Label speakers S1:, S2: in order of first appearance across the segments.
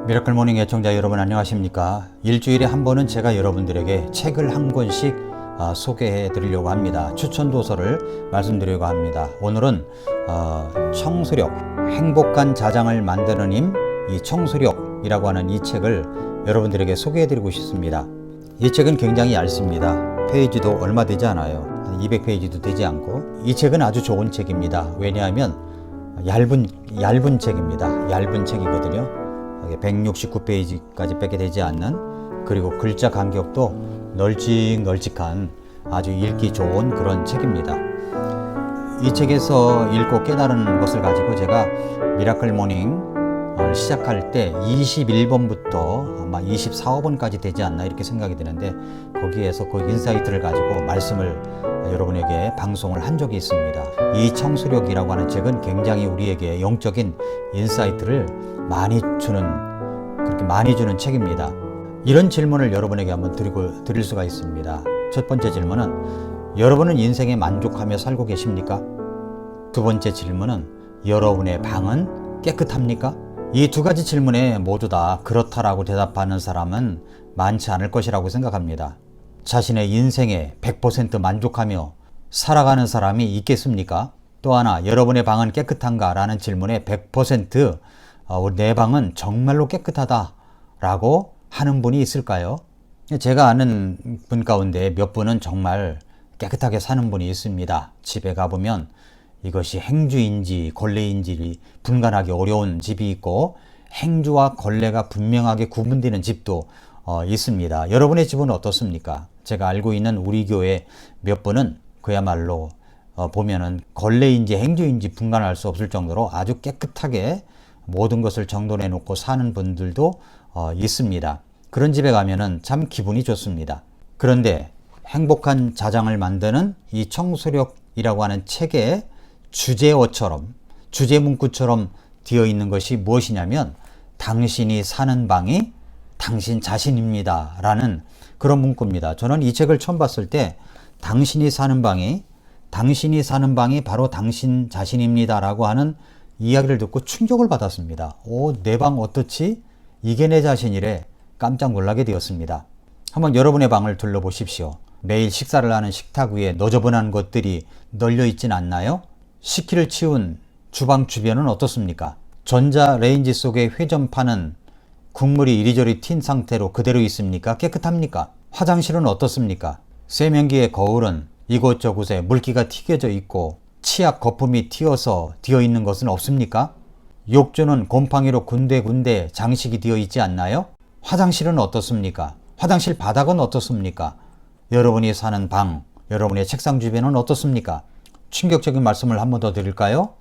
S1: 미라클 모닝 애청자 여러분 안녕하십니까? 일주일에 한 번은 제가 여러분들에게 책을 한 권씩 소개해 드리려고 합니다. 추천 도서를 말씀드리려고 합니다. 오늘은 청소력, 행복한 자장을 만드는 힘, 이 청소력이라고 하는 이 책을 여러분들에게 소개해 드리고 싶습니다. 이 책은 굉장히 얇습니다. 페이지도 얼마 되지 않아요. 200페이지도 되지 않고 이 책은 아주 좋은 책입니다. 왜냐하면 얇은 책입니다. 얇은 책이거든요. 169페이지까지 뺏게 되지 않는, 그리고 글자 간격도 널찍널찍한 아주 읽기 좋은 그런 책입니다. 이 책에서 읽고 깨달은 것을 가지고 제가 미라클 모닝을 시작할 때 21번부터 아마 24, 5번까지 되지 않나 이렇게 생각이 드는데, 거기에서 그 인사이트를 가지고 말씀을 여러분에게 방송을 한 적이 있습니다. 이 청소력이라고 하는 책은 굉장히 우리에게 영적인 인사이트를 그렇게 많이 주는 책입니다. 이런 질문을 여러분에게 한번 드릴 수가 있습니다. 첫 번째 질문은, 여러분은 인생에 만족하며 살고 계십니까? 두 번째 질문은, 여러분의 방은 깨끗합니까? 이 두 가지 질문에 모두 다 그렇다라고 대답하는 사람은 많지 않을 것이라고 생각합니다. 자신의 인생에 100% 만족하며 살아가는 사람이 있겠습니까? 또 하나, 여러분의 방은 깨끗한가? 라는 질문에 100% 내 방은 정말로 깨끗하다 라고 하는 분이 있을까요? 제가 아는 분 가운데 몇 분은 정말 깨끗하게 사는 분이 있습니다. 집에 가보면 이것이 행주인지 걸레인지 분간하기 어려운 집이 있고, 행주와 걸레가 분명하게 구분되는 집도 있습니다. 여러분의 집은 어떻습니까? 제가 알고 있는 우리 교회 몇 분은 그야말로 보면은 걸레인지 행주인지 분간할 수 없을 정도로 아주 깨끗하게 모든 것을 정돈해 놓고 사는 분들도 있습니다. 그런 집에 가면은 참 기분이 좋습니다. 그런데 행복한 자장을 만드는 이 청소력이라고 하는 책의 주제문구처럼 되어 있는 것이 무엇이냐면, 당신이 사는 방이 당신 자신입니다 라는 그런 문구입니다. 저는 이 책을 처음 봤을 때 당신이 사는 방이 바로 당신 자신입니다 라고 하는 이야기를 듣고 충격을 받았습니다. 내 방 어떻지? 이게 내 자신이래. 깜짝 놀라게 되었습니다. 한번 여러분의 방을 둘러보십시오. 매일 식사를 하는 식탁 위에 너저분한 것들이 널려 있진 않나요? 식기를 치운 주방 주변은 어떻습니까? 전자레인지 속에 회전판은 국물이 이리저리 튄 상태로 그대로 있습니까? 깨끗합니까? 화장실은 어떻습니까? 세면기의 거울은 이곳저곳에 물기가 튀겨져 있고 치약 거품이 튀어서 되어 있는 것은 없습니까? 욕조는 곰팡이로 군데군데 장식이 되어 있지 않나요? 화장실은 어떻습니까? 화장실 바닥은 어떻습니까? 여러분이 사는 방, 여러분의 책상 주변은 어떻습니까? 충격적인 말씀을 한 번 더 드릴까요?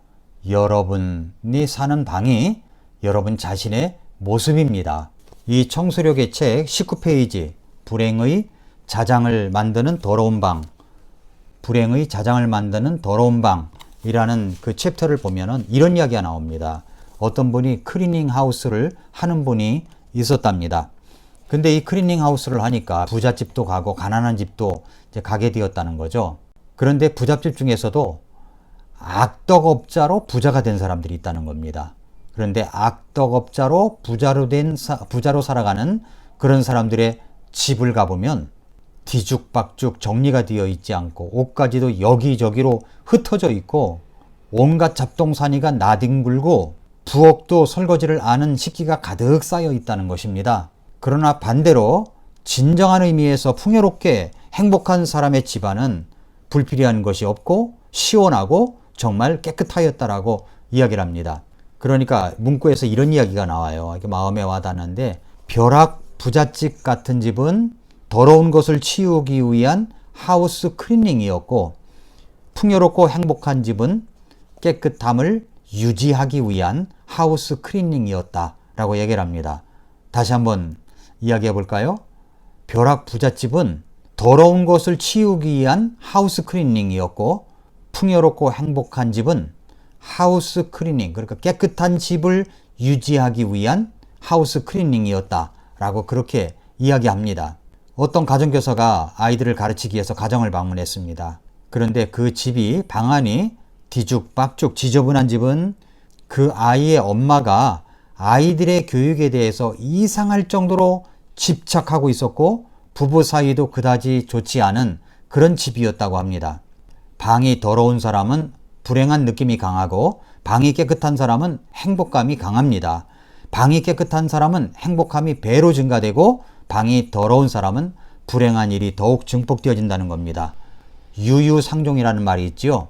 S1: 여러분이 사는 방이 여러분 자신의 모습입니다. 이 청소력의 책 19페이지, 불행의 자장을 만드는 더러운 방, 이라는 그 챕터를 보면은 이런 이야기가 나옵니다. 어떤 분이 클리닝 하우스를 하는 분이 있었답니다. 근데 이 클리닝 하우스를 하니까 부잣집도 가고 가난한 집도 이제 가게 되었다는 거죠. 그런데 부잣집 중에서도 악덕업자로 부자가 된 사람들이 있다는 겁니다. 그런데 악덕업자로 부자로 살아가는 그런 사람들의 집을 가보면 뒤죽박죽 정리가 되어 있지 않고, 옷가지도 여기저기로 흩어져 있고, 온갖 잡동사니가 나뒹굴고, 부엌도 설거지를 아는 식기가 가득 쌓여 있다는 것입니다. 그러나 반대로 진정한 의미에서 풍요롭게 행복한 사람의 집안은 불필요한 것이 없고 시원하고 정말 깨끗하였다라고 이야기를 합니다. 그러니까 문구에서 이런 이야기가 나와요. 이게 마음에 와닿는데, 벼락 부잣집 같은 집은 더러운 것을 치우기 위한 하우스 클리닝이었고, 풍요롭고 행복한 집은 깨끗함을 유지하기 위한 하우스 클리닝이었다라고 얘기를 합니다. 다시 한번 이야기해 볼까요? 벼락 부잣집은 더러운 것을 치우기 위한 하우스 클리닝이었고, 풍요롭고 행복한 집은 하우스 클리닝, 그러니까 깨끗한 집을 유지하기 위한 하우스 클리닝이었다라고 그렇게 이야기합니다. 어떤 가정교사가 아이들을 가르치기 위해서 가정을 방문했습니다. 그런데 그 집이 방안이 뒤죽박죽 지저분한 집은 그 아이의 엄마가 아이들의 교육에 대해서 이상할 정도로 집착하고 있었고 부부 사이도 그다지 좋지 않은 그런 집이었다고 합니다. 방이 더러운 사람은 불행한 느낌이 강하고 방이 깨끗한 사람은 행복감이 강합니다. 방이 깨끗한 사람은 행복감이 배로 증가되고 방이 더러운 사람은 불행한 일이 더욱 증폭되어진다는 겁니다. 유유상종이라는 말이 있지요.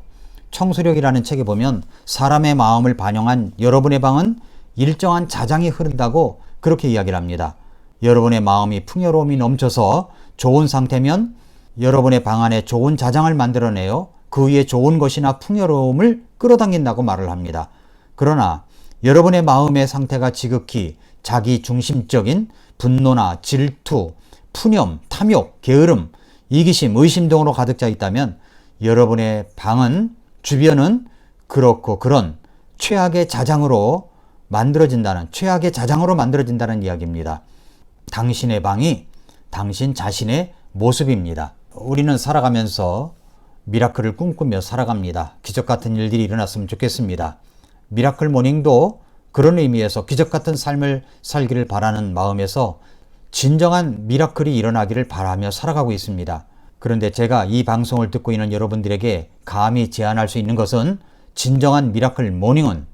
S1: 청소력이라는 책에 보면 사람의 마음을 반영한 여러분의 방은 일정한 자장이 흐른다고 그렇게 이야기를 합니다. 여러분의 마음이 풍요로움이 넘쳐서 좋은 상태면 여러분의 방 안에 좋은 자장을 만들어내요. 그 위에 좋은 것이나 풍요로움을 끌어당긴다고 말을 합니다. 그러나 여러분의 마음의 상태가 지극히 자기 중심적인 분노나 질투, 푸념, 탐욕, 게으름, 이기심, 의심 등으로 가득 차 있다면 여러분의 방은 주변은 그렇고 그런 최악의 자장으로 만들어진다는 이야기입니다. 당신의 방이 당신 자신의 모습입니다. 우리는 살아가면서 미라클을 꿈꾸며 살아갑니다. 기적 같은 일들이 일어났으면 좋겠습니다. 미라클 모닝도 그런 의미에서 기적 같은 삶을 살기를 바라는 마음에서 진정한 미라클이 일어나기를 바라며 살아가고 있습니다. 그런데 제가 이 방송을 듣고 있는 여러분들에게 감히 제안할 수 있는 것은 진정한 미라클 모닝은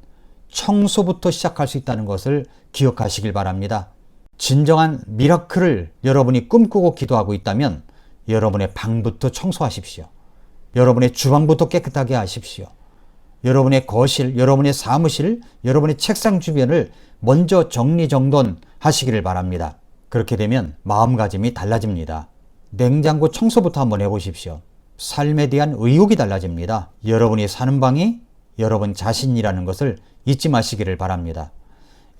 S1: 청소부터 시작할 수 있다는 것을 기억하시길 바랍니다. 진정한 미라클을 여러분이 꿈꾸고 기도하고 있다면 여러분의 방부터 청소하십시오. 여러분의 주방부터 깨끗하게 하십시오. 여러분의 거실, 여러분의 사무실, 여러분의 책상 주변을 먼저 정리정돈하시기를 바랍니다. 그렇게 되면 마음가짐이 달라집니다. 냉장고 청소부터 한번 해보십시오. 삶에 대한 의욕이 달라집니다. 여러분이 사는 방이 여러분 자신이라는 것을 잊지 마시기를 바랍니다.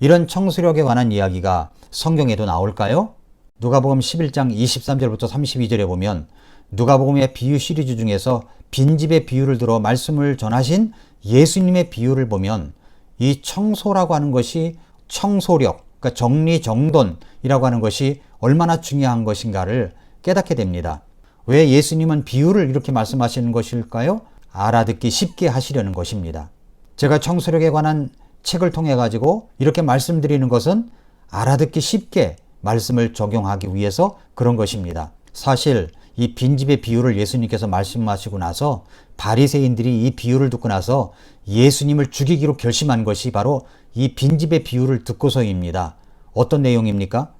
S1: 이런 청소력에 관한 이야기가 성경에도 나올까요? 누가복음 11장 23절부터 32절에 보면 누가복음의 비유 시리즈 중에서 빈집의 비유를 들어 말씀을 전하신 예수님의 비유를 보면 이 청소라고 하는 것이 청소력, 그러니까 정리정돈이라고 하는 것이 얼마나 중요한 것인가를 깨닫게 됩니다. 왜 예수님은 비유를 이렇게 말씀하시는 것일까요? 알아듣기 쉽게 하시려는 것입니다. 제가 청소력에 관한 책을 통해 가지고 이렇게 말씀드리는 것은 알아듣기 쉽게 말씀을 적용하기 위해서 그런 것입니다. 사실 이 빈집의 비유를 예수님께서 말씀하시고 나서 바리새인들이 이 비유를 듣고 나서 예수님을 죽이기로 결심한 것이 바로 이 빈집의 비유를 듣고서입니다. 어떤 내용입니까?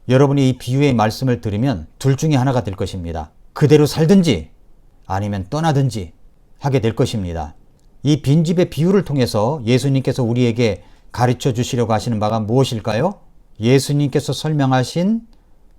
S1: 여러분이 이 비유의 말씀을 들으면 둘 중에 하나가 될 것입니다. 그대로 살든지 아니면 떠나든지 하게 될 것입니다. 이 빈집의 비유를 통해서 예수님께서 우리에게 가르쳐 주시려고 하시는 바가 무엇일까요? 예수님께서 설명하신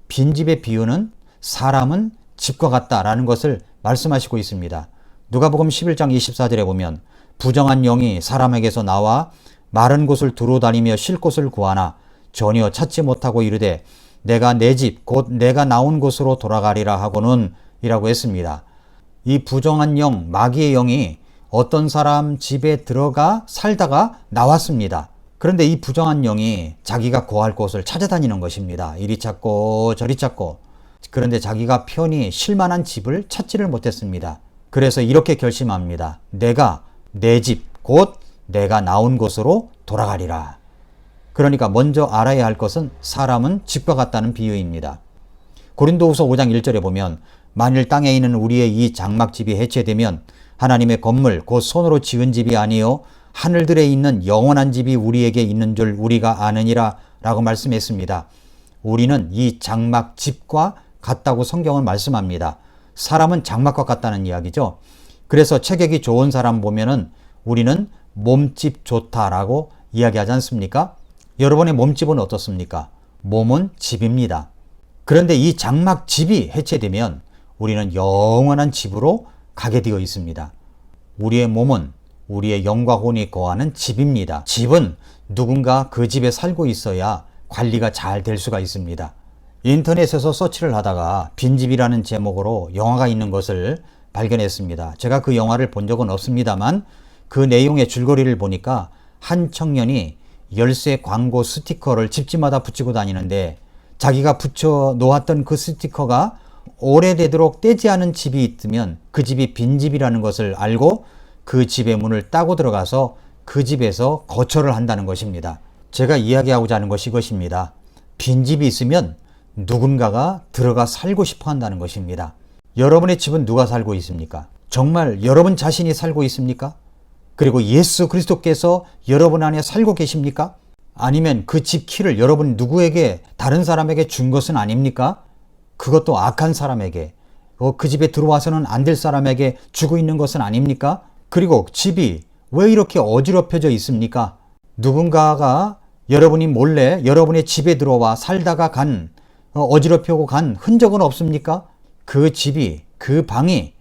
S1: 빈집의 비유는 사람은 집과 같다라는 것을 말씀하시고 있습니다. 누가복음 11장 24절에 보면 부정한 영이 사람에게서 나와 마른 곳을 두루 다니며 쉴 곳을 구하나 전혀 찾지 못하고 이르되 내가 내 집 곧 내가 나온 곳으로 돌아가리라 하고는 이라고 했습니다. 이 부정한 영, 마귀의 영이 어떤 사람 집에 들어가 살다가 나왔습니다. 그런데 이 부정한 영이 자기가 거할 곳을 찾아다니는 것입니다. 이리 찾고 저리 찾고. 그런데 자기가 편히 쉴 만한 집을 찾지를 못했습니다. 그래서 이렇게 결심합니다. 내가 내 집, 곧 내가 나온 곳으로 돌아가리라. 그러니까 먼저 알아야 할 것은 사람은 집과 같다는 비유입니다. 고린도후서 5장 1절에 보면 만일 땅에 있는 우리의 이 장막집이 해체되면 하나님의 건물 곧 손으로 지은 집이 아니요 하늘들에 있는 영원한 집이 우리에게 있는 줄 우리가 아느니라 라고 말씀했습니다. 우리는 이 장막집과 같다고 성경은 말씀합니다. 사람은 장막과 같다는 이야기죠. 그래서 체격이 좋은 사람 보면은 우리는 몸집 좋다라고 이야기하지 않습니까? 여러분의 몸집은 어떻습니까? 몸은 집입니다. 그런데 이 장막집이 해체되면 우리는 영원한 집으로 가게 되어 있습니다. 우리의 몸은 우리의 영과 혼이 거하는 집입니다. 집은 누군가 그 집에 살고 있어야 관리가 잘 될 수가 있습니다. 인터넷에서 서치를 하다가 빈집이라는 제목으로 영화가 있는 것을 발견했습니다. 제가 그 영화를 본 적은 없습니다만 그 내용의 줄거리를 보니까 한 청년이 열쇠 광고 스티커를 집집마다 붙이고 다니는데 자기가 붙여 놓았던 그 스티커가 오래되도록 떼지 않은 집이 있으면 그 집이 빈집이라는 것을 알고 그 집의 문을 따고 들어가서 그 집에서 거처를 한다는 것입니다. 제가 이야기하고자 하는 것이 이것입니다. 빈집이 있으면 누군가가 들어가 살고 싶어 한다는 것입니다. 여러분의 집은 누가 살고 있습니까? 정말 여러분 자신이 살고 있습니까? 그리고 예수 그리스도께서 여러분 안에 살고 계십니까? 아니면 그 집 키를 여러분 누구에게, 다른 사람에게 준 것은 아닙니까? 그것도 악한 사람에게, 그 집에 들어와서는 안 될 사람에게 주고 있는 것은 아닙니까? 그리고 집이 왜 이렇게 어지럽혀져 있습니까? 누군가가 여러분이 몰래 여러분의 집에 들어와 살다가 어지럽혀고 간 흔적은 없습니까? 그 집이, 그 방이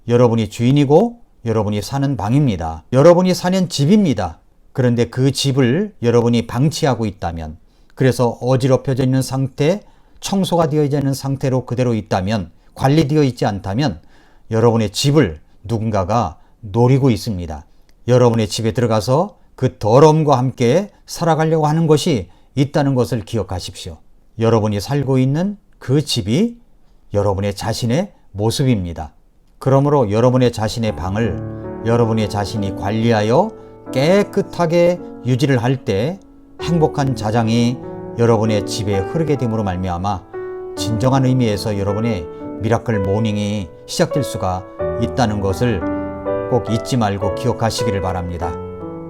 S1: 여러분이 주인이고 여러분이 사는 방입니다. 여러분이 사는 집입니다. 그런데 그 집을 여러분이 방치하고 있다면, 그래서 어지럽혀져 있는 상태, 청소가 되어 있는 상태로 그대로 있다면, 관리되어 있지 않다면 여러분의 집을 누군가가 노리고 있습니다. 여러분의 집에 들어가서 그 더러움과 함께 살아가려고 하는 것이 있다는 것을 기억하십시오. 여러분이 살고 있는 그 집이 여러분의 자신의 모습입니다. 그러므로 여러분의 자신의 방을 여러분의 자신이 관리하여 깨끗하게 유지를 할 때 행복한 자장이 여러분의 집에 흐르게 됨으로 말미암아 진정한 의미에서 여러분의 미라클 모닝이 시작될 수가 있다는 것을 꼭 잊지 말고 기억하시기를 바랍니다.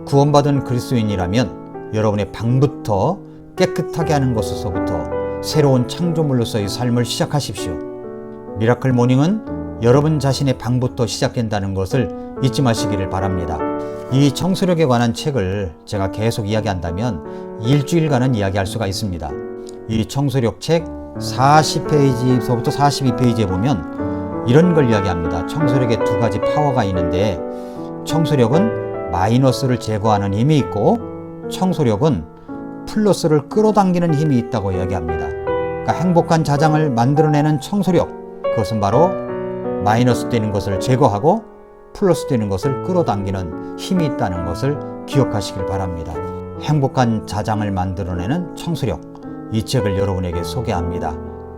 S1: 구원받은 그리스도인이라면 여러분의 방부터 깨끗하게 하는 것에서부터 새로운 창조물로서의 삶을 시작하십시오. 미라클 모닝은 여러분 자신의 방부터 시작된다는 것을 잊지 마시기를 바랍니다. 이 청소력에 관한 책을 제가 계속 이야기한다면 일주일간은 이야기할 수가 있습니다. 이 청소력 책 40페이지서부터 42페이지에 보면 이런 걸 이야기합니다. 청소력에 두 가지 파워가 있는데, 청소력은 마이너스를 제거하는 힘이 있고 청소력은 플러스를 끌어당기는 힘이 있다고 이야기합니다. 그러니까 행복한 자장을 만들어내는 청소력, 그것은 바로 마이너스 되는 것을 제거하고 플러스 되는 것을 끌어당기는 힘이 있다는 것을 기억하시길 바랍니다. 행복한 자장을 만들어내는 청소력, 이 책을 여러분에게 소개합니다.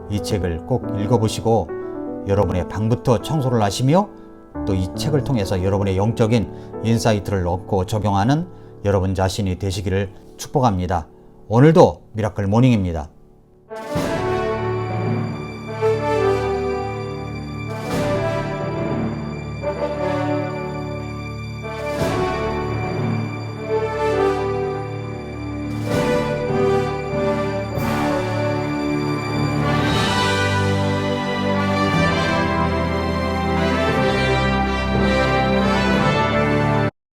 S1: 이 책을 꼭 읽어보시고 여러분의 방부터 청소를 하시며 또 이 책을 통해서 여러분의 영적인 인사이트를 얻고 적용하는 여러분 자신이 되시기를 축복합니다. 오늘도 미라클 모닝입니다.